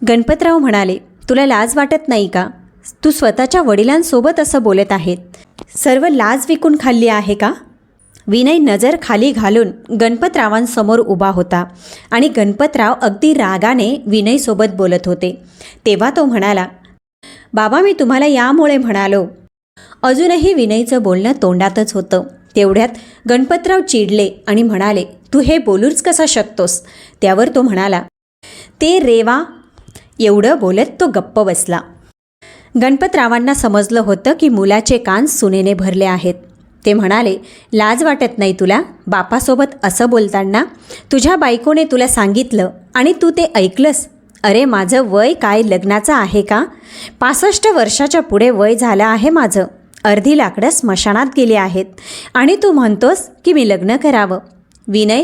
गणपतराव म्हणाले, तुला लाज वाटत नाही का? तू स्वतःच्या वडिलांसोबत असं बोलत आहेत. सर्व लाज विकून खाल्ली आहे का? विनय नजर खाली घालून गणपतरावांसमोर उभा होता आणि गणपतराव अगदी रागाने विनयसोबत बोलत होते. तेव्हा तो म्हणाला, बाबा मी तुम्हाला यामुळे म्हणालो. अजूनही विनयचं बोलणं तोंडातच होतं. तेवढ्यात गणपतराव चिडले आणि म्हणाले, तू हे बोलूच कसा शकतोस? त्यावर तो म्हणाला, ते रेवा. एवढं बोलत तो गप्प बसला. गणपतरावांना समजलं होतं की मुलाचे कान सुनेने भरले आहेत. ते म्हणाले, लाज वाटत नाही तुला बापासोबत असं बोलताना? तुझ्या बायकोने तुला सांगितलं आणि तू ते ऐकलंस? अरे माझं वय काय लग्नाचं आहे का? 65 वर्षाच्या पुढे वय झालं आहे माझं. अर्धी लाकडं स्मशानात गेली आहेत आणि तू म्हणतोस की मी लग्न करावं. विनय,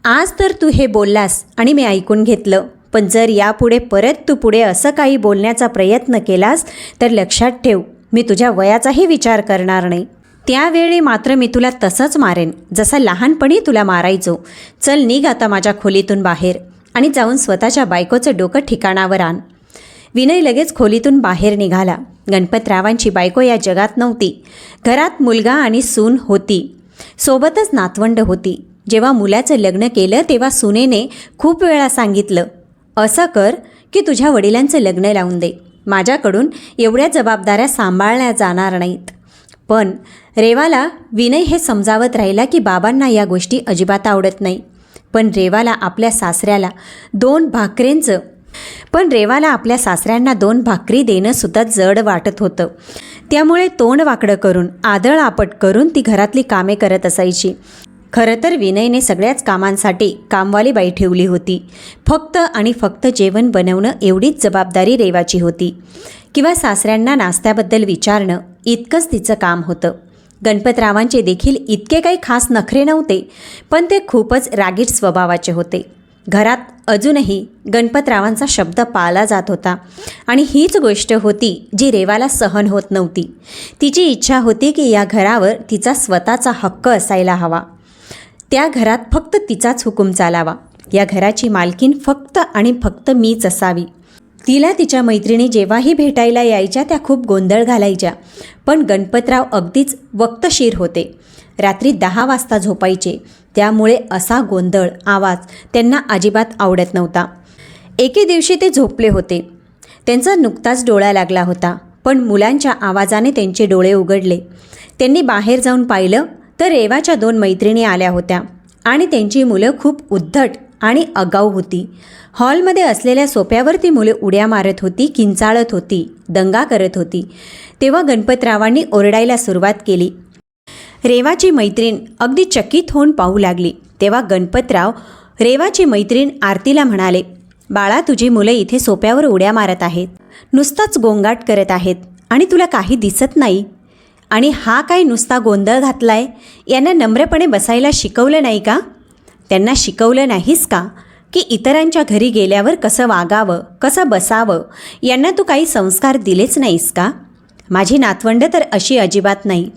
आज तर तू हे बोललास आणि मी ऐकून घेतलं, पण जर यापुढे परत तू पुढे असं काही बोलण्याचा प्रयत्न केलास तर लक्षात ठेव, मी तुझ्या वयाचाही विचार करणार नाही. त्यावेळी मात्र मी तुला तसंच मारेन जसं लहानपणी तुला मारायचो. चल निघ आता माझ्या खोलीतून बाहेर आणि जाऊन स्वतःच्या बायकोचं डोकं ठिकाणावर आण. विनय लगेच खोलीतून बाहेर निघाला. गणपतरावांची बायको या जगात नव्हती. घरात मुलगा आणि सून होती, सोबतच नातवंड होती. जेव्हा मुलाचं लग्न केलं तेव्हा सुनेने खूप वेळा सांगितलं, असं कर की तुझ्या वडिलांचं लग्न लावून दे. माझ्याकडून एवढ्या जबाबदाऱ्या सांभाळल्या जाणार नाहीत. पण रेवाला विनय हे समजावत राहिला की बाबांना या गोष्टी अजिबात आवडत नाही. पण रेवाला आपल्या सासऱ्यांना 2 भाकरी देणंसुद्धा जड वाटत होतं. त्यामुळे तोंड वाकडं करून आदळ आपट करून ती घरातली कामे करत असायची. खरं तर विनयने सगळ्याच कामांसाठी कामवाली बाई ठेवली होती. फक्त आणि फक्त जेवण बनवणं एवढीच जबाबदारी रेवाची होती, किंवा सासऱ्यांना नाश्त्याबद्दल विचारणं इतकंच तिचं काम होतं. गणपतरावांचे देखील इतके काही खास नखरे नव्हते, पण ते खूपच रागीट स्वभावाचे होते. घरात अजूनही गणपतरावांचा शब्द पाळला जात होता आणि हीच गोष्ट होती जी रेवाला सहन होत नव्हती. तिची इच्छा होती की या घरावर तिचा स्वतःचा हक्क असायला हवा. त्या घरात फक्त तिचाच हुकूम चालावा. या घराची मालकीन फक्त आणि फक्त मीच असावी. तिला तिच्या मैत्रिणी जेव्हाही भेटायला यायच्या त्या खूप गोंधळ घालायच्या, पण गणपतराव अगदीच वक्तशीर होते. रात्री 10 वाजता झोपायचे, त्यामुळे असा गोंधळ आवाज त्यांना अजिबात आवडत नव्हता. एके दिवशी ते झोपले होते. त्यांचा नुकताच डोळा लागला होता, पण मुलांच्या आवाजाने त्यांचे डोळे उघडले. त्यांनी बाहेर जाऊन पाहिलं तर रेवाच्या 2 मैत्रिणी आल्या होत्या आणि त्यांची मुलं खूप उद्धट आणि आगाऊ होती. हॉलमध्ये असलेल्या सोफ्यावर ती मुले उड्या मारत होती, किंचाळत होती, दंगा करत होती. तेव्हा गणपतरावांनी ओरडायला सुरुवात केली. रेवाची मैत्रीण अगदी चकित होऊन पाहू लागली. तेव्हा गणपतराव रेवाची मैत्रीण आरतीला म्हणाले, बाळा तुझी मुलं इथे सोफ्यावर उड्या मारत आहेत, नुसताच गोंगाट करत आहेत आणि तुला काही दिसत नाही. आणि हा काय नुसता गोंधळ घातलाय? यांना नम्रपणे बसायला शिकवलं नाही का? त्यांना शिकवलं नाहीस का की इतरांच्या घरी गेल्यावर कसं वागावं, कसं बसावं? यांना तू काही संस्कार दिलेच नाहीस का? माझी नातवंड तर अशी अजिबात नाही.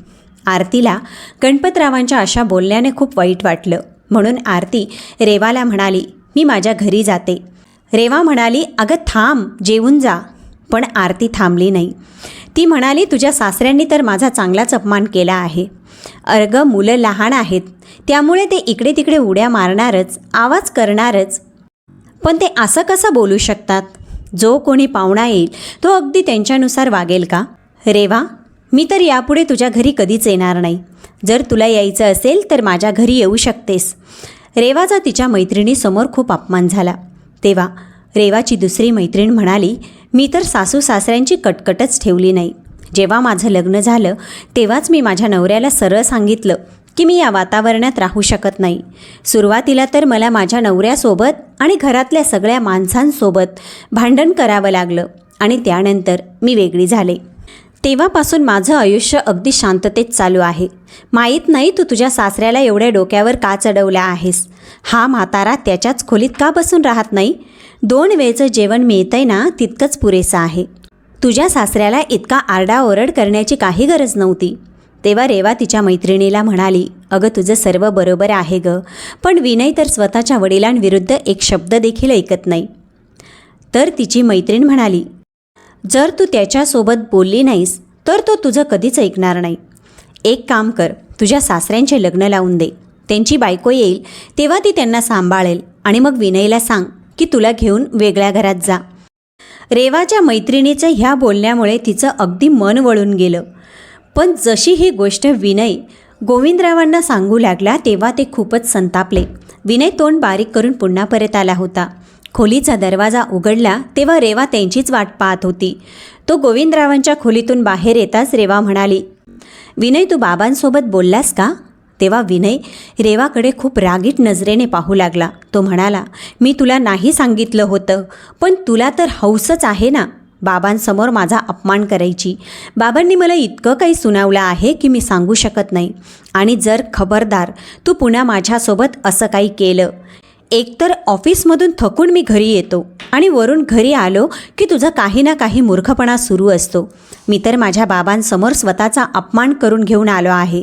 आरतीला गणपतरावांच्या अशा बोलण्याने खूप वाईट वाटलं. म्हणून आरती रेवाला म्हणाली, मी माझ्या घरी जाते. रेवा म्हणाली, अगं थांब, जेवून जा. पण आरती थांबली नाही. ती म्हणाली, तुझ्या सासऱ्यांनी तर माझा चांगलाच अपमान केला आहे. अगं मुलं लहान आहेत, त्यामुळे ते इकडे तिकडे उड्या मारणारच, आवाज करणारच. पण ते असं कसं बोलू शकतात? जो कोणी पाहुणा येईल तो अगदी त्यांच्यानुसार वागेल का? रेवा, मी तर यापुढे तुझ्या घरी कधीच येणार नाही. जर तुला यायचं असेल तर माझ्या घरी येऊ शकतेस. रेवाचा तिच्या मैत्रिणीसमोर खूप अपमान झाला. तेव्हा रेवाची दुसरी मैत्रीण म्हणाली, मी तर सासू सासऱ्यांची कटकटच ठेवली नाही. जेव्हा माझं लग्न झालं तेव्हाच मी माझ्या नवऱ्याला सरळ सांगितलं की मी या वातावरणात राहू शकत नाही. सुरुवातीला तर मला माझ्या नवऱ्यासोबत आणि घरातल्या सगळ्या माणसांसोबत भांडण करावं लागलं आणि त्यानंतर मी वेगळी झाले. तेव्हापासून माझं आयुष्य अगदी शांततेत चालू आहे. माहीत नाही तू तुझ्या सासऱ्याला एवढ्या डोक्यावर का चढवला आहेस? हा म्हातारा त्याच्याच खोलीत का बसून राहत नाही? 2 वेळचं जेवण मिळतंय ना, तितकंच पुरेसं आहे. तुझ्या सासऱ्याला इतका आरडाओरड करण्याची काही गरज नव्हती. तेव्हा रेवा तिच्या मैत्रिणीला म्हणाली, अगं तुझं सर्व बरोबर आहे गं, पण विनय तर स्वतःच्या वडिलांविरुद्ध एक शब्द देखील ऐकत नाही. तर तिची मैत्रीण म्हणाली, जर तू त्याच्यासोबत बोलली नाहीस तर तो तुझं कधीच ऐकणार नाही. एक काम कर, तुझ्या सासऱ्यांचे लग्न लावून दे. त्यांची बायको येईल तेव्हा ती त्यांना सांभाळेल आणि मग विनयला सांग की तुला घेऊन वेगळ्या घरात जा. रेवाच्या मैत्रिणीचं ह्या बोलण्यामुळे तिचं अगदी मन वळून गेलं. पण जशी ही गोष्ट विनय गोविंदरावांना सांगू लागला तेव्हा ते खूपच संतापले. विनय तोंड बारीक करून पुन्हा परत आला होता. खोलीचा दरवाजा उघडला तेव्हा रेवा त्यांचीच वाट पाहत होती. तो गोविंदरावांच्या खोलीतून बाहेर येताच रेवा म्हणाली, विनय तू बाबांसोबत बोललास का? तेव्हा विनय रेवाकडे खूप रागीट नजरेने पाहू लागला. तो म्हणाला, मी तुला नाही सांगितलं होतं, पण तुला तर हौसच आहे ना बाबांसमोर माझा अपमान करायची. बाबांनी मला इतकं काही सुनावलं आहे की मी सांगू शकत नाही. आणि जर खबरदार तू पुन्हा माझ्यासोबत असं काही केलं, एकतर ऑफिसमधून थकून मी घरी येतो आणि वरून घरी आलो की तुझं काही ना काही मूर्खपणा सुरू असतो. मी तर माझ्या बाबांसमोर स्वतःचा अपमान करून घेऊन आलो आहे.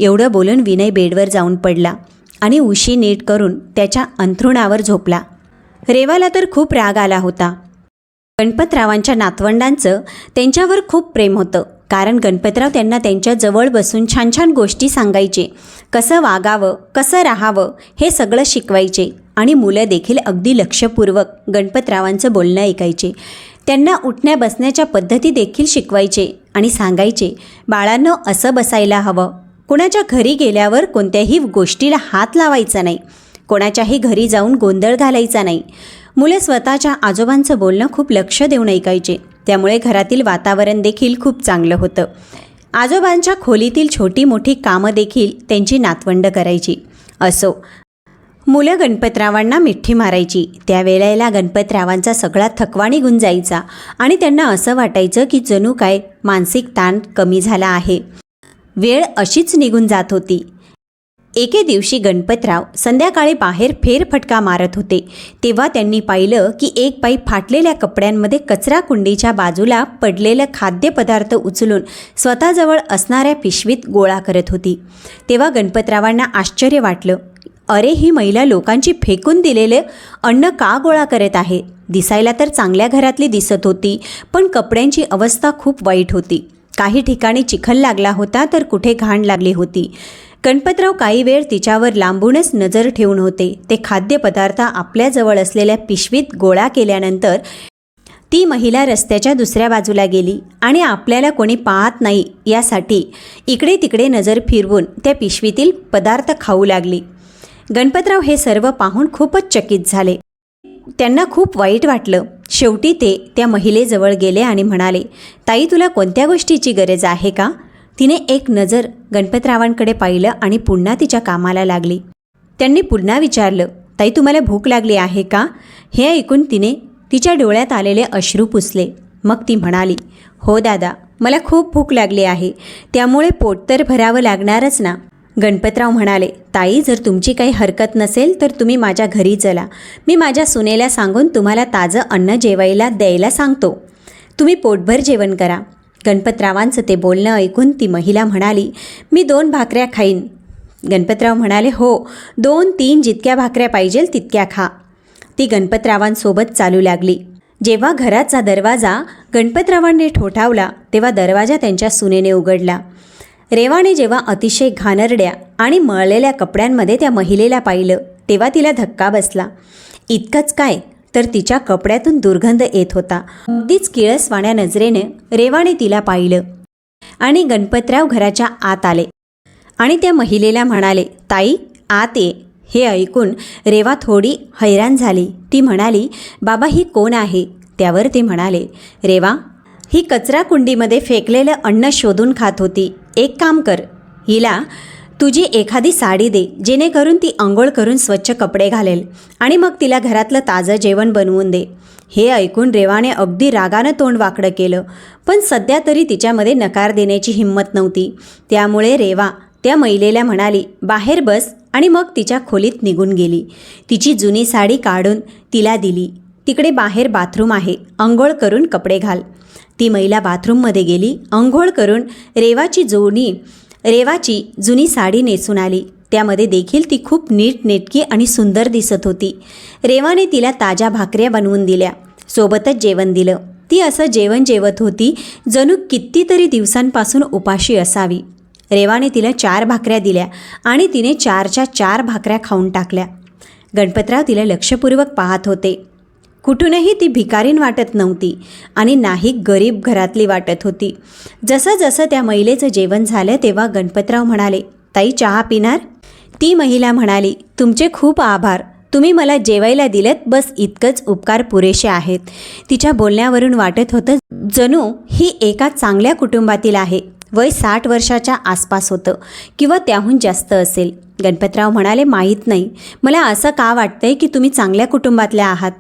एवढं बोलून विनय बेडवर जाऊन पडला आणि उशी नीट करून त्याच्या अंथरुणावर झोपला. रेवाला तर खूप राग आला होता. गणपतरावांच्या नातवंडांचं त्यांच्यावर खूप प्रेम होतं, कारण गणपतराव त्यांना त्यांच्या जवळ बसून छान छान गोष्टी सांगायचे. कसं वागावं, कसं राहावं हे सगळं शिकवायचे आणि मुलं देखील अगदी लक्षपूर्वक गणपतरावांचं बोलणं ऐकायचे. त्यांना उठण्या बसण्याच्या पद्धती देखील शिकवायचे आणि सांगायचे, बाळांनो असं बसायला हवं. कोणाच्या घरी गेल्यावर कोणत्याही गोष्टीला हात लावायचा नाही. कोणाच्याही घरी जाऊन गोंधळ घालायचा नाही. मुलं स्वतःच्या आजोबांचं बोलणं खूप लक्ष देऊन ऐकायचे. त्यामुळे घरातील वातावरण देखील खूप चांगलं होतं. आजोबांच्या खोलीतील छोटी मोठी कामं देखील त्यांची नातवंड करायची. असो, मुलं गणपतरावांना मिठी मारायची. त्यावेळेला गणपतरावांचा सगळा थकवा निघून जायचा आणि त्यांना असं वाटायचं की जणू काय मानसिक ताण कमी झाला आहे. वेळ अशीच निघून जात होती. एके दिवशी गणपतराव संध्याकाळी बाहेर फेरफटका मारत होते. तेव्हा त्यांनी पाहिलं की एक बाई फाटलेल्या कपड्यांमध्ये कचरा कुंडीच्या बाजूला पडलेलं खाद्यपदार्थ उचलून स्वतःजवळ असणाऱ्या पिशवीत गोळा करत होती. तेव्हा गणपतरावांना आश्चर्य वाटलं. अरे, ही महिला लोकांची फेकून दिलेले अन्न का गोळा करत आहे? दिसायला तर चांगल्या घरातली दिसत होती, पण कपड्यांची अवस्था खूप वाईट होती. काही ठिकाणी चिखल लागला होता तर कुठे घाण लागली होती. गणपतराव काही वेळ तिच्यावर लांबूनच नजर ठेवून होते. ते खाद्यपदार्थ आपल्याजवळ असलेल्या पिशवीत गोळा केल्यानंतर ती महिला रस्त्याच्या दुसऱ्या बाजूला गेली आणि आपल्याला कोणी पाहत नाही यासाठी इकडे तिकडे नजर फिरवून त्या पिशवीतील पदार्थ खाऊ लागली. गणपतराव हे सर्व पाहून खूपच चकित झाले. त्यांना खूप वाईट वाटलं. शेवटी ते त्या महिलेजवळ गेले आणि म्हणाले, ताई, तुला कोणत्या गोष्टीची गरज आहे का? तिने एक नजर गणपतरावांकडे पाहिलं आणि पुन्हा तिच्या कामाला लागली. त्यांनी पुन्हा विचारलं, ताई, तुम्हाला भूक लागली आहे का? हे ऐकून तिने तिच्या डोळ्यात आलेले अश्रू पुसले. मग ती म्हणाली, हो दादा, मला खूप भूक लागली आहे, त्यामुळे पोट तर भरावं लागणारच ना. गणपतराव म्हणाले, ताई, जर तुमची काही हरकत नसेल तर तुम्ही माझ्या घरी चला. मी माझ्या सुनेला सांगून तुम्हाला ताजं अन्न जेवायला द्यायला सांगतो. तुम्ही पोटभर जेवण करा. गणपतरावांचं ते बोलणं ऐकून ती महिला म्हणाली, मी 2 भाकऱ्या खाईन. गणपतराव म्हणाले, हो, 2-3 जितक्या भाकऱ्या पाहिजेल तितक्या खा. ती गणपतरावांसोबत चालू लागली. जेव्हा घराचा दरवाजा गणपतरावांनी ठोठावला तेव्हा दरवाजा त्यांच्या सुनेने उघडला. रेवाने जेव्हा अतिशय घाणेरड्या आणि मळलेल्या कपड्यांमध्ये त्या महिलेला पाहिलं तेव्हा तिला धक्का बसला. इतकंच काय, तर तिच्या कपड्यातून दुर्गंध येत होता. अगदीच किळसवाण्या नजरेने रेवाने तिला पाहिलं आणि गणपतराव घराच्या आत आले आणि त्या महिलेला म्हणाले, ताई, आत ये. हे ऐकून रेवा थोडी हैराण झाली. ती म्हणाली, बाबा, ही कोण आहे? त्यावर ते म्हणाले, रेवा, ही कचरा कुंडीमध्ये फेकलेलं अन्न शोधून खात होती. एक काम कर, हिला तुझी एखादी साडी दे, जेणेकरून ती अंघोळ करून स्वच्छ कपडे घालेल आणि मग तिला घरातलं ताजं जेवण बनवून दे. हे ऐकून रेवाने अगदी रागानं तोंड वाकडं केलं, पण सध्या तरी तिच्यामध्ये नकार देण्याची हिंमत नव्हती. त्यामुळे रेवा त्या महिलेला म्हणाली, बाहेर बस, आणि मग तिच्या खोलीत निघून गेली. तिची जुनी साडी काढून तिला दिली. तिकडे बाहेर बाथरूम आहे, अंघोळ करून कपडे घाल. ती महिला बाथरूममध्ये गेली. अंघोळ करून रेवाची जुनी साडी नेसून आली. त्यामध्ये देखील ती खूप नीटनेटकी आणि सुंदर दिसत होती. रेवाने तिला ताज्या भाकऱ्या बनवून दिल्या. सोबतच जेवण दिलं. ती असं जेवण जेवत होती जणू कितीतरी दिवसांपासून उपाशी असावी. रेवाने तिला 4 भाकऱ्या दिल्या आणि तिने 4च्या 4 भाकऱ्या खाऊन टाकल्या. गणपतराव तिला लक्षपूर्वक पाहत होते. कुठूनही ती भिकारीण वाटत नव्हती आणि नाही गरीब घरातली वाटत होती. जसं जसं त्या महिलेचं जेवण झालं तेव्हा गणपतराव म्हणाले, ताई चहा पिणार? ती महिला म्हणाली, तुमचे खूप आभार, तुम्ही मला जेवायला दिलेत, बस इतकंच उपकार पुरेसे आहेत. तिच्या बोलण्यावरून वाटत होतं जणू ही एका चांगल्या कुटुंबातील आहे. वय 60 वर्षाच्या आसपास होतं किंवा त्याहून जास्त असेल. गणपतराव म्हणाले, माहीत नाही, मला असं का वाटतंय की तुम्ही चांगल्या कुटुंबातल्या आहात.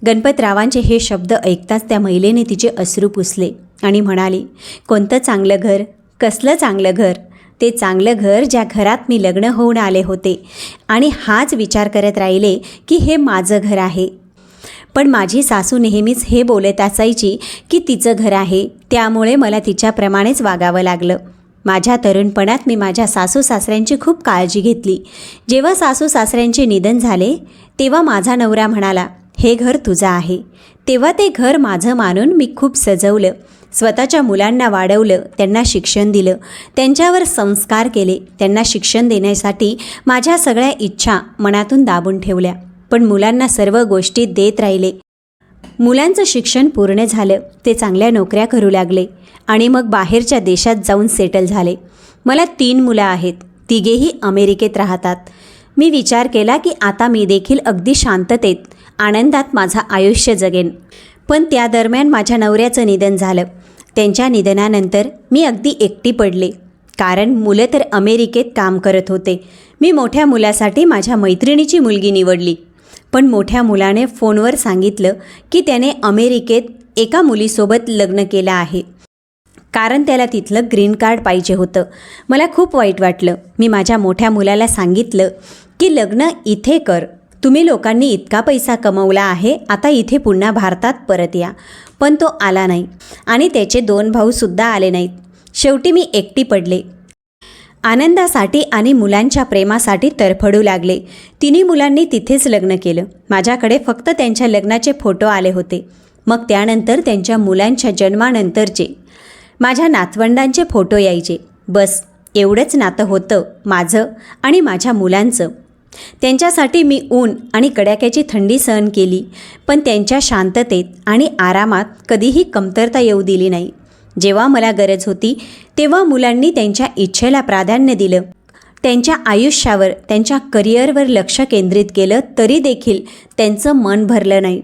गणपतरावांचे हे शब्द ऐकताच त्या महिलेने तिचे अश्रू पुसले आणि म्हणाली, कोणतं चांगलं घर? कसलं चांगलं घर? ते चांगलं घर ज्या घरात मी लग्न होऊन आले होते आणि हाच विचार करत राहिले की हे माझं घर आहे. पण माझी सासू नेहमीच हे बोलत असायची की तिचं घर आहे, त्यामुळे मला तिच्याप्रमाणेच वागावं लागलं. माझ्या तरुणपणात मी माझ्या सासू सासऱ्यांची खूप काळजी घेतली. जेव्हा सासू सासऱ्यांचे निधन झाले तेव्हा माझा नवरा म्हणाला, हे घर तुझं आहे. तेव्हा ते घर माझं मानून मी खूप सजवलं. स्वतःच्या मुलांना वाढवलं, त्यांना शिक्षण दिलं, त्यांच्यावर संस्कार केले. त्यांना शिक्षण देण्यासाठी माझ्या सगळ्या इच्छा मनातून दाबून ठेवल्या. पण मुलांना सर्व गोष्टी देत राहिले. मुलांचं शिक्षण पूर्ण झालं, ते चांगल्या नोकऱ्या करू लागले आणि मग बाहेरच्या देशात जाऊन सेटल झाले. मला 3 मुलं आहेत, तिघेही अमेरिकेत राहतात. मी विचार केला की आता मी देखील अगदी शांततेत, आनंदात माझं आयुष्य जगेन. पण त्या दरम्यान माझ्या नवऱ्याचं निधन झालं. त्यांच्या निधनानंतर मी अगदी एकटी पडले, कारण मुलं तर अमेरिकेत काम करत होते. मी मोठ्या मुलासाठी माझ्या मैत्रिणीची मुलगी निवडली. पण मोठ्या मुलाने फोनवर सांगितलं की त्याने अमेरिकेत एका मुलीसोबत लग्न केलं आहे, कारण त्याला तिथलं ग्रीन कार्ड पाहिजे होतं. मला खूप वाईट वाटलं. मी माझ्या मोठ्या मुलाला सांगितलं की लग्न इथे कर, तुम्ही लोकांनी इतका पैसा कमवला आहे, आता इथे पुन्हा भारतात परत या. पण तो आला नाही आणि त्याचे 2 भाऊसुद्धा आले नाहीत. शेवटी मी एकटी पडले. आनंदासाठी आणि मुलांच्या प्रेमासाठी तरफडू लागले. 3 मुलांनी तिथेच लग्न केलं. माझ्याकडे फक्त त्यांच्या लग्नाचे फोटो आले होते. मग त्यानंतर त्यांच्या मुलांच्या जन्मानंतरचे माझ्या नातवंडांचे फोटो यायचे. बस एवढंच नातं होतं माझं आणि माझ्या मुलांचं. त्यांच्यासाठी मी ऊन आणि कडाक्याची थंडी सहन केली, पण त्यांच्या शांततेत आणि आरामात कधीही कमतरता येऊ दिली नाही. जेव्हा मला गरज होती तेव्हा मुलांनी त्यांच्या इच्छेला प्राधान्य दिलं. त्यांच्या आयुष्यावर, त्यांच्या करिअरवर लक्ष केंद्रित केलं, तरी देखील त्यांचं मन भरलं नाही.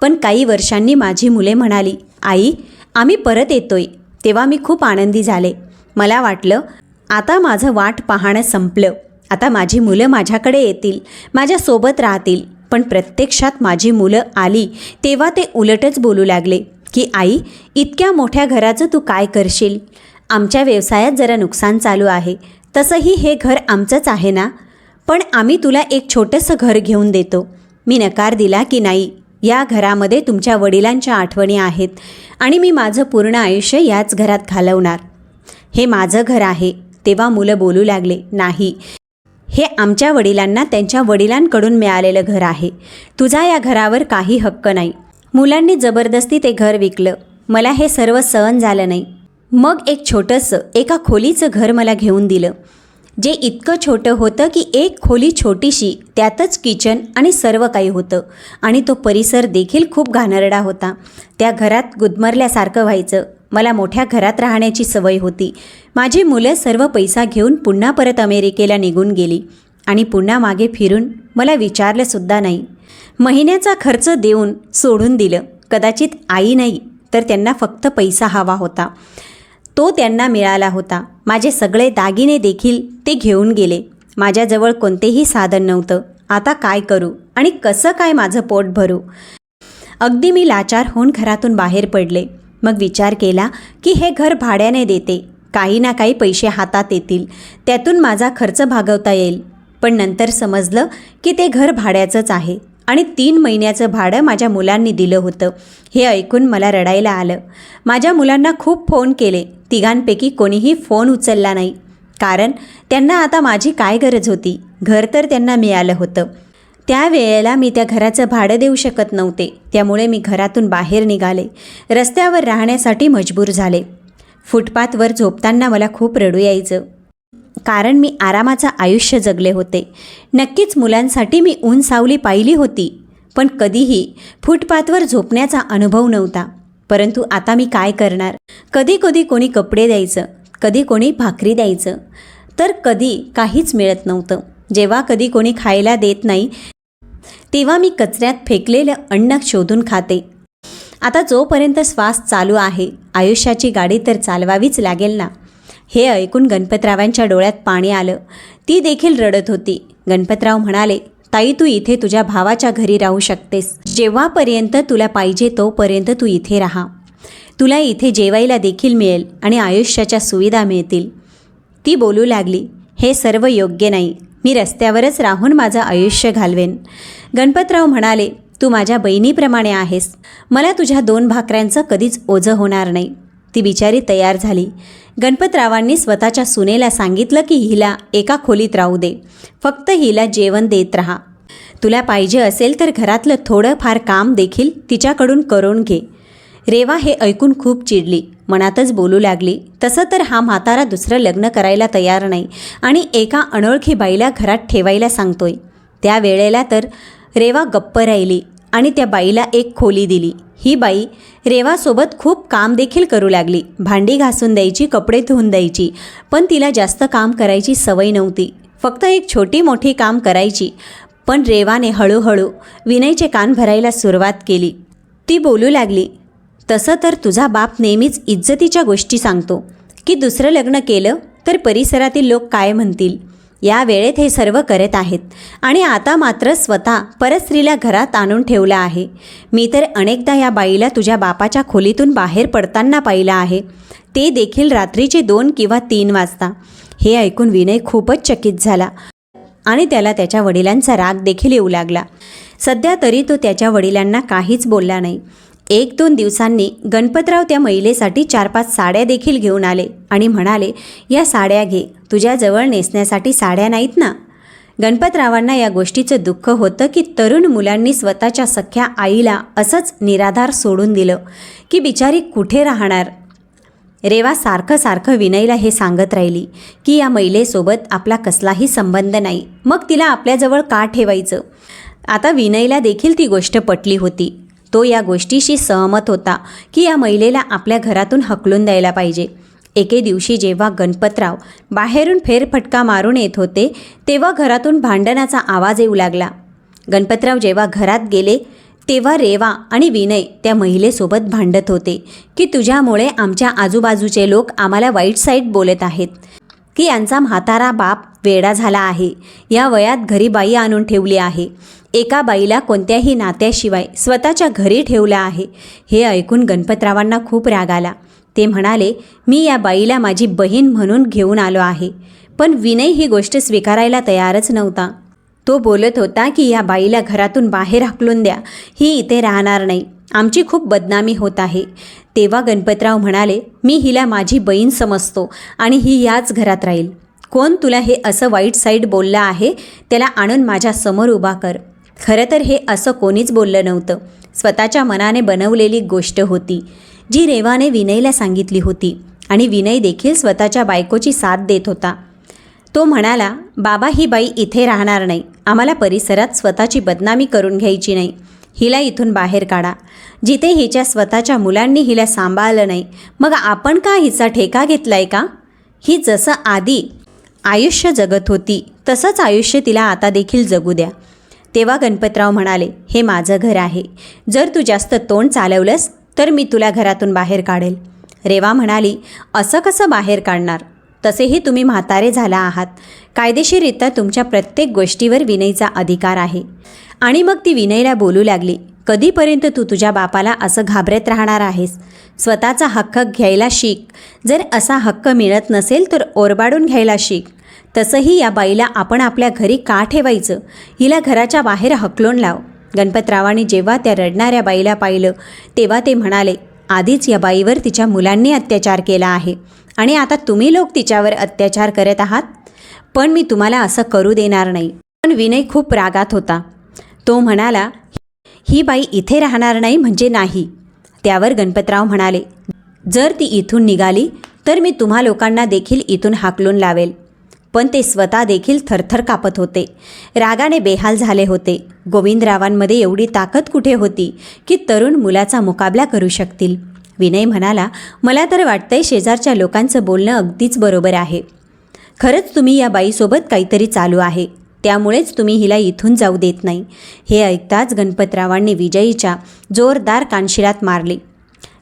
पण काही वर्षांनी माझी मुले म्हणाली, आई आम्ही परत येतोय. तेव्हा मी खूप आनंदी झाले. मला वाटलं आता माझं वाट पाहणं संपलं. आता माझी मुलं माझ्याकडे येतील, माझ्यासोबत राहतील. पण प्रत्यक्षात माझी मुलं आली तेव्हा ते उलटच बोलू लागले की आई इतक्या मोठ्या घराचं तू काय करशील? आमच्या व्यवसायात जरा नुकसान चालू आहे, तसंही हे घर आमचंच आहे ना, पण आम्ही तुला एक छोटंसं घर घेऊन देतो. मी नकार दिला की नाही, या घरामध्ये तुमच्या वडिलांच्या आठवणी आहेत आणि मी माझं पूर्ण आयुष्य याच घरात घालवणार. हे माझं घर आहे. तेव्हा मुलं बोलू लागले, नाही, हे आमच्या वडिलांना त्यांच्या वडिलांकडून मिळालेलं घर आहे. तुझा या घरावर काही हक्क नाही. मुलांनी जबरदस्ती ते घर विकलं. मला हे सर्व सहन झालं नाही. मग एक छोटंसं एका खोलीचं घर मला घेऊन दिलं, जे इतकं छोटं होतं की एक खोली छोटीशी, त्यातच किचन आणि सर्व काही होतं. आणि तो परिसर देखील खूप घाणेरडा होता. त्या घरात गुदमरल्यासारखं व्हायचं. मला मोठ्या घरात राहण्याची सवय होती. माझी मुलं सर्व पैसा घेऊन पुन्हा परत अमेरिकेला निघून गेली आणि पुन्हा मागे फिरून मला विचारलंसुद्धा नाही. महिन्याचा खर्च देऊन सोडून दिलं. कदाचित आई नाही तर त्यांना फक्त पैसा हवा होता, तो त्यांना मिळाला होता. माझे सगळे दागिने देखील ते घेऊन गेले. माझ्याजवळ कोणतेही साधन नव्हतं. आता काय करू आणि कसं काय माझं पोट भरू? अगदी मी लाचार होऊन घरातून बाहेर पडले. मग विचार केला की हे घर भाड्याने देते, काही ना काही पैसे हातात येतील, त्यातून माझा खर्च भागवता येईल. पण नंतर समजलं की ते घर भाड्याचंच आहे आणि 3 महिन्याचं भाडं माझ्या मुलांनी दिलं होतं. हे ऐकून मला रडायला आलं. माझ्या मुलांना खूप फोन केले. तिघांपैकी कोणीही फोन उचलला नाही, कारण त्यांना आता माझी काय गरज होती? घर तर त्यांना मिळालं होतं. त्यावेळेला मी त्या घराचं भाडं देऊ शकत नव्हते, त्यामुळे मी घरातून बाहेर निघाले. रस्त्यावर राहण्यासाठी मजबूर झाले. फुटपाथवर झोपताना मला खूप रडू यायचं, कारण मी आरामाचं आयुष्य जगले होते. नक्कीच मुलांसाठी मी ऊन सावली पाहिली होती, पण कधीही फुटपाथवर झोपण्याचा अनुभव नव्हता. परंतु आता मी काय करणार? कधी कधी कोणी कपडे द्यायचं, कधी कोणी भाकरी द्यायचं, तर कधी काहीच मिळत नव्हतं. जेव्हा कधी कोणी खायला देत नाही, तेव्हा मी कचऱ्यात फेकलेलं अन्न शोधून खाते. आता जोपर्यंत श्वास चालू आहे, आयुष्याची गाडी तर चालवावीच लागेल ना. हे ऐकून गणपतरावांच्या डोळ्यात पाणी आलं. ती देखील रडत होती. गणपतराव म्हणाले, ताई, तू इथे तुझ्या भावाच्या घरी राहू शकतेस. जेव्हापर्यंत तुला पाहिजे तोपर्यंत तू इथे राहा. तुला इथे जेवायला देखील मिळेल आणि आयुष्याच्या सुविधा मिळतील. ती बोलू लागली, हे सर्व योग्य नाही. मी रस्त्यावरच राहून माझं आयुष्य घालवेन. गणपतराव म्हणाले, तू माझ्या बहिणीप्रमाणे आहेस. मला तुझ्या 2 भाकऱ्यांचं कधीच ओझं होणार नाही. ती बिचारी तयार झाली. गणपतरावांनी स्वतःच्या सुनेला सांगितलं की हिला एका खोलीत राहू दे, फक्त हिला जेवण देत राहा. तुला पाहिजे असेल तर घरातलं थोडंफार काम देखील तिच्याकडून करून घे. रेवा हे ऐकून खूप चिडली. मनातच बोलू लागली, तसं तर हा म्हातारा दुसरं लग्न करायला तयार नाही आणि एका अनोळखी बाईला घरात ठेवायला सांगतोय. त्या वेळेला तर रेवा गप्प राहिली आणि त्या बाईला एक खोली दिली. ही बाई रेवासोबत खूप काम देखील करू लागली. भांडी घासून द्यायची, कपडे धुवून द्यायची, पण तिला जास्त काम करायची सवय नव्हती. फक्त एक छोटी मोठी काम करायची. पण रेवाने हळूहळू विनयचे कान भरायला सुरुवात केली. ती बोलू लागली, तसं तर तुझा बाप नेहमीच इज्जतीच्या गोष्टी सांगतो की दुसरं लग्न केलं तर परिसरातील लोक काय म्हणतील. या वेळेत हे सर्व करत आहेत आणि आता मात्र स्वतः परस्त्रीला घरात आणून ठेवलं आहे. मी तर अनेकदा या बाईला तुझ्या बापाच्या खोलीतून बाहेर पडताना पाहिलं आहे, ते देखील रात्रीचे 2 किंवा 3 वाजता. हे ऐकून विनय खूपच चकित झाला आणि त्याला त्याच्या वडिलांचा राग देखील येऊ लागला. सध्या तरी तो त्याच्या वडिलांना काहीच बोलला नाही. 1-2 दिवसांनी गणपतराव त्या महिलेसाठी 4-5 साड्या देखील घेऊन आले आणि म्हणाले, या साड्या घे, तुझ्याजवळ नेसण्यासाठी साड्या नाहीत ना. गणपतरावांना या गोष्टीचं दुःख होतं की तरुण मुलांनी स्वतःच्या सख्या आईला असंच निराधार सोडून दिलं की बिचारी कुठे राहणार. रेवा सारखं विनयला हे सांगत राहिली की या महिलेसोबत आपला कसलाही संबंध नाही, मग तिला आपल्याजवळ का ठेवायचं. आता विनयला देखील ती गोष्ट पटली होती. तो या गोष्टीशी सहमत होता की या महिलेला आपल्या घरातून हकलून द्यायला पाहिजे. एके दिवशी जेव्हा गणपतराव बाहेरून फेरफटका मारून येत होते, तेव्हा घरातून भांडणाचा आवाज येऊ लागला. गणपतराव जेव्हा घरात गेले, तेव्हा रेवा आणि विनय त्या महिलेसोबत भांडत होते की तुझ्यामुळे आमच्या आजूबाजूचे लोक आम्हाला वाईट साईड बोलत आहेत, की यांचा म्हातारा बाप वेडा झाला आहे. या वयात घरी बाई आणून ठेवली आहे. एका बाईला कोणत्याही नात्याशिवाय स्वतःच्या घरी ठेवलं आहे. हे ऐकून गणपतरावांना खूप राग आला. ते म्हणाले, मी या बाईला माझी बहीण म्हणून घेऊन आलो आहे. पण विनय ही गोष्ट स्वीकारायला तयारच नव्हता. तो बोलत होता की या बाईला घरातून बाहेर हाकलून द्या, ही इथे राहणार नाही, आमची खूप बदनामी होत आहे. तेव्हा गणपतराव म्हणाले, मी हिला माझी बहीण समजतो आणि ही याच घरात राहील. कोण तुला हे असं वाईट साईड बोललं आहे, त्याला आणून माझ्या समोर उभा कर. खरं तर हे असं कोणीच बोललं नव्हतं. स्वतःच्या मनाने बनवलेली गोष्ट होती, जी रेवाने विनयला सांगितली होती आणि विनय देखील स्वतःच्या बायकोची साथ देत होता. तो म्हणाला, बाबा, ही बाई इथे राहणार नाही. आम्हाला परिसरात स्वतःची बदनामी करून घ्यायची नाही. हिला इथून बाहेर काढा. जिथे हिच्या स्वतःच्या मुलांनी हिला सांभाळलं नाही, मग आपण का हिचा ठेका घेतलाय का? ही जसं आधी आयुष्य जगत होती तसंच आयुष्य तिला आता देखील जगू द्या. तेव्हा गणपतराव म्हणाले, हे माझं घर आहे. जर तू जास्त तोंड चालवलंस तर मी तुला घरातून बाहेर काढेल. रेवा म्हणाली, असं कसं बाहेर काढणार? तसेही तुम्ही म्हातारे झाला आहात. कायदेशीररित्या तुमच्या प्रत्येक गोष्टीवर विनयचा अधिकार आहे. आणि मग ती विनयला बोलू लागली, कधीपर्यंत तू तुझ्या बापाला असं घाबरत राहणार आहेस? स्वतःचा हक्क घ्यायला शिक. जर असा हक्क मिळत नसेल तर ओरबाडून घ्यायला शिक. तसंही या बाईला आपण आपल्या घरी का ठेवायचं? हिला घराच्या बाहेर हकलून लाव. गणपतरावांनी जेव्हा त्या रडणाऱ्या बाईला पाहिलं, तेव्हा ते म्हणाले, आधीच या बाईवर तिच्या मुलांनी अत्याचार केला आहे आणि आता तुम्ही लोक तिच्यावर अत्याचार करत आहात. पण मी तुम्हाला असं करू देणार नाही. पण विनय खूप रागात होता. तो म्हणाला, ही बाई इथे राहणार नाही म्हणजे नाही. त्यावर गणपतराव म्हणाले, जर ती इथून निघाली तर मी तुम्हा लोकांना देखील इथून हाकलून लावेल. पण ते स्वतः देखील थरथर कापत होते, रागाने बेहाल झाले होते. गोविंदरावांमध्ये एवढी ताकद कुठे होती की तरुण मुलाचा मुकाबला करू शकतील. विनय म्हणाला, मला तर वाटतंय शेजारच्या लोकांचं बोलणं अगदीच बरोबर आहे. खरंच तुम्ही या बाईसोबत काहीतरी चालू आहे, त्यामुळेच तुम्ही हिला इथून जाऊ देत नाही. हे ऐकताच गणपतरावांनी विजयीच्या जोरदार कानशिलात मारली.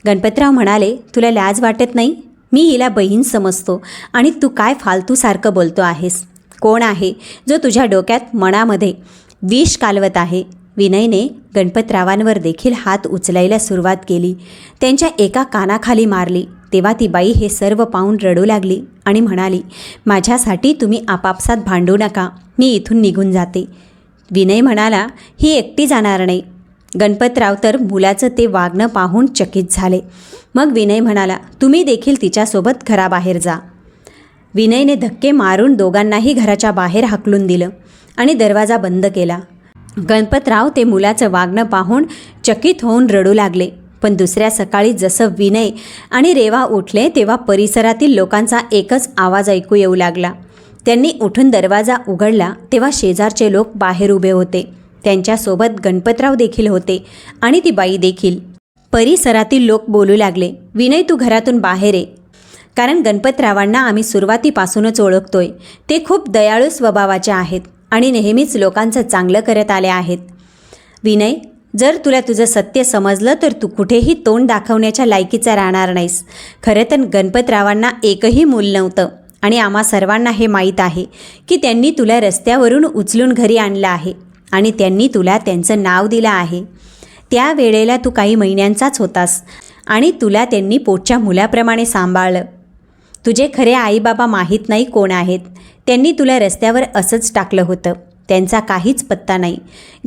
गणपतराव म्हणाले, तुला लाज वाटत नाही? मी हिला बहीण समजतो आणि तू काय फालतूसारखं बोलतो आहेस? कोण आहे जो तुझ्या डोक्यात मनामध्ये विष कालवत आहे? विनयने गणपतरावांवर देखील हात उचलायला सुरुवात केली. त्यांच्या एका कानाखाली मारली. तेव्हा ती बाई हे सर्व पाहून रडू लागली आणि म्हणाली, माझ्यासाठी तुम्ही आपापसात भांडू नका, मी इथून निघून जाते. विनय म्हणाला, ही एकटी जाणार नाही. गणपतराव तर मुलाचं ते वागणं पाहून चकित झाले. मग विनय म्हणाला, तुम्ही देखील तिच्यासोबत घराबाहेर जा. विनयने धक्के मारून दोघांनाही घराच्या बाहेर हाकलून दिलं आणि दरवाजा बंद केला. गणपतराव ते मुलाचं वागणं पाहून चकित होऊन रडू लागले. पण दुसऱ्या सकाळी जसं विनय आणि रेवा उठले तेव्हा परिसरातील लोकांचा एकच आवाज ऐकू येऊ लागला. त्यांनी उठून दरवाजा उघडला तेव्हा शेजारचे लोक बाहेर उभे होते. त्यांच्यासोबत गणपतराव देखील होते आणि ती बाई देखील. परिसरातील लोक बोलू लागले, विनय तू घरातून बाहेर ये, कारण गणपतरावांना आम्ही सुरुवातीपासूनच ओळखतोय. ते खूप दयाळू स्वभावाचे आहेत आणि नेहमीच लोकांचं चांगलं करत आले आहेत. विनय, जर तुला तुझं सत्य समजलं तर तू कुठेही तोंड दाखवण्याच्या लायकीचा राहणार नाहीस. खरं तर गणपतरावांना एकही मूल नव्हतं आणि आम्हा सर्वांना हे माहीत आहे की त्यांनी तुला रस्त्यावरून उचलून घरी आणलं आहे आणि त्यांनी तुला त्यांचं नाव दिलं आहे. त्या वेळेला तू काही महिन्यांचाच होतास आणि तुला त्यांनी पोटच्या मुलाप्रमाणे सांभाळलं. तुझे खरे आईबाबा माहीत नाही कोण आहेत. त्यांनी तुला रस्त्यावर असंच टाकलं होतं. त्यांचा काहीच पत्ता नाही.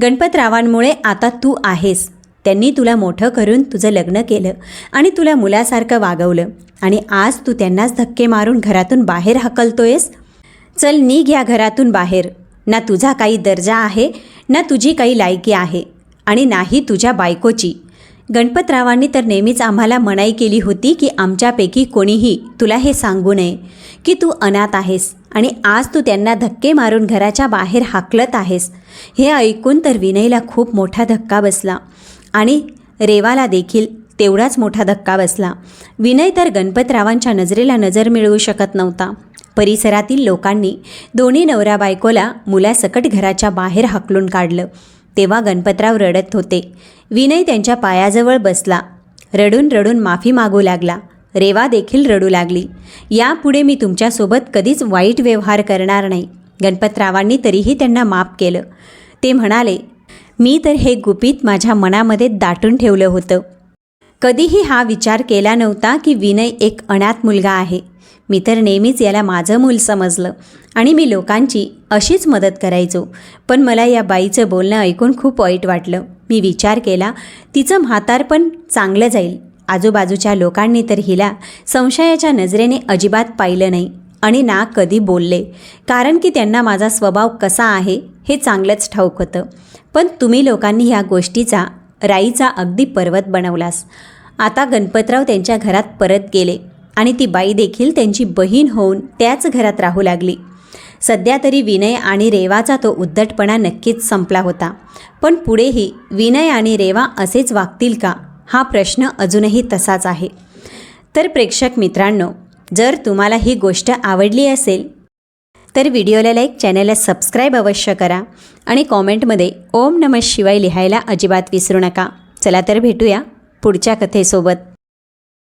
गणपतरावांमुळे आता तू आहेस. त्यांनी तुला मोठं करून तुझं लग्न केलं आणि तुला मुलासारखं वागवलं आणि आज तू त्यांनाच धक्के मारून घरातून बाहेर हकलतोयस. चल निघ या घरातून बाहेर. ना तुझा काही दर्जा आहे, ना तुझी काही लायकी आहे आणि नाही तुझ्या बायकोची. गणपतरावांनी तर नेहमीच आम्हाला मनाई केली होती की आमच्यापैकी कोणीही तुला हे सांगू नये की तू अनाथ आहेस आणि आज तू त्यांना धक्के मारून घराच्या बाहेर हाकलत आहेस. हे ऐकून तर विनयला खूप मोठा धक्का बसला आणि रेवाला देखील तेवढाच मोठा धक्का बसला. विनय तर गणपतरावांच्या नजरेला नजर मिळवू शकत नव्हता. परिसरातील लोकांनी दोन्ही नवरा बायकोला मुलासकट घराच्या बाहेर हाकलून काढलं. तेव्हा गणपतराव रडत होते. विनय त्यांच्या पायाजवळ बसला. रडून रडून माफी मागू लागला. रेवा देखील रडू लागली. यापुढे मी तुमच्यासोबत कधीच वाईट व्यवहार करणार नाही. गणपतरावांनी तरीही त्यांना माफ केलं. ते म्हणाले, मी तर हे गुपित माझ्या मनामध्ये दाटून ठेवलं होतं. कधीही हा विचार केला नव्हता की विनय एक अनाथ मुलगा आहे. मी तर नेहमीच याला माझं मूल समजलं आणि मी लोकांची अशीच मदत करायचो. पण मला या बाईचं बोलणं ऐकून खूप वाईट वाटलं. मी विचार केला तिचं म्हातारपण चांगलं जाईल. आजूबाजूच्या लोकांनी तर हिला संशयाच्या नजरेने अजिबात पाहिलं नाही आणि ना कधी बोलले, कारण की त्यांना माझा स्वभाव कसा आहे हे चांगलंच ठाऊक होतं. पण तुम्ही लोकांनी ह्या गोष्टीचा राईचा अगदी पर्वत बनवलास. आता गणपतराव त्यांच्या घरात परत गेले आणि ती बाई देखील त्यांची बहीण होऊन त्याच घरात राहू लागली. सध्या तरी विनय आणि रेवाचा तो उद्धटपणा नक्कीच संपला होता. पण पुढेही विनय आणि रेवा असेच वागतील का, हा प्रश्न अजूनही तसाच आहे. तर प्रेक्षक मित्रांनो, जर तुम्हाला ही गोष्ट आवडली असेल तर व्हिडिओला लाईक, चॅनलला सबस्क्राईब अवश्य करा आणि कॉमेंटमध्ये ओम नमः शिवाय लिहायला अजिबात विसरू नका. चला तर भेटूया पुढच्या कथेसोबत.